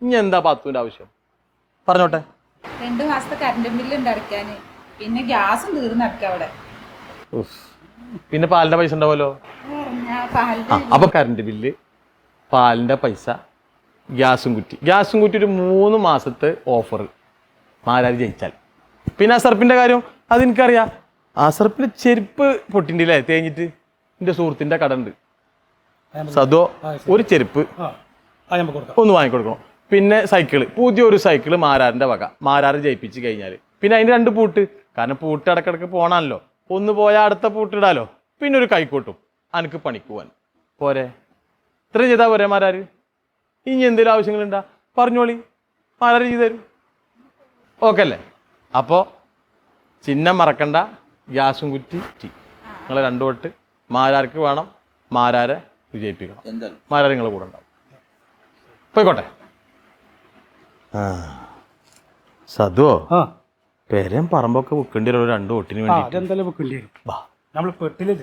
ഇനി എന്താ പത്തുവിൻ്റെ ആവശ്യം പറഞ്ഞോട്ടെ. 2 മാസത്തെ കറണ്ട് ബില്ലുണ്ട് അടയ്ക്കാന്, പിന്നെ ഗ്യാസും തീർന്നടക്കാം അവിടെ. പിന്നെ പാലിൻ്റെ പൈസ ഉണ്ടാവുമല്ലോ. അപ്പോൾ കറണ്ട് ബില്ല്, പാലിൻ്റെ പൈസ, ഗ്യാസും കുറ്റി ഒരു 3 മാസത്തെ ഓഫർ മാരാരി ജയിച്ചാൽ. പിന്നെ അസർപ്പിൻ്റെ കാര്യം അതെനിക്കറിയാം. അസർപ്പിൻ്റെ ചെരുപ്പ് പൊട്ടിണ്ടില്ലേ തേഞ്ഞിട്ട്. എൻ്റെ സുഹൃത്തിൻ്റെ കട ഉണ്ട്. സദോ ഒരു ചെരുപ്പ് ഒന്ന് വാങ്ങിക്കൊടുക്കണം. പിന്നെ സൈക്കിള്, പുതിയൊരു സൈക്കിള് മാരാറിൻ്റെ വക. മാരാറ് ജയിപ്പിച്ച് കഴിഞ്ഞാൽ പിന്നെ അതിന് 2 പൂട്ട്. കാരണം പൂട്ട് ഇടക്കിടക്ക് പോകണമല്ലോ. ഒന്ന് പോയാൽ അടുത്ത പൂട്ടിടാലോ. പിന്നെ ഒരു കൈക്കോട്ടും അനക്ക് പണിക്ക് പോവാൻ പോരെ. ഇത്രയും ചെയ്താൽ പോരെ മാരാര്? ഇനി എന്തെങ്കിലും ആവശ്യങ്ങളുണ്ടാ പറഞ്ഞോളി, മാരാര് ചെയ്തു തരും. ഓക്കെ അല്ലേ? അപ്പോൾ ചിഹ്നം മറക്കണ്ട, ഗ്യാസും കുറ്റി നിങ്ങൾ 2 വോട്ട് മാരാർക്ക് വേണം. മാരാരെ വിജയിപ്പിക്കണം. മാരാർ നിങ്ങളെ കൂടെ ഉണ്ടാവും. പോയിക്കോട്ടെ. സതുവോ പേരും പറമ്പൊക്കെ വെക്കേണ്ടി വരും 2 വോട്ടിന് വേണ്ടി. നമ്മൾ പെട്ടില്ലേ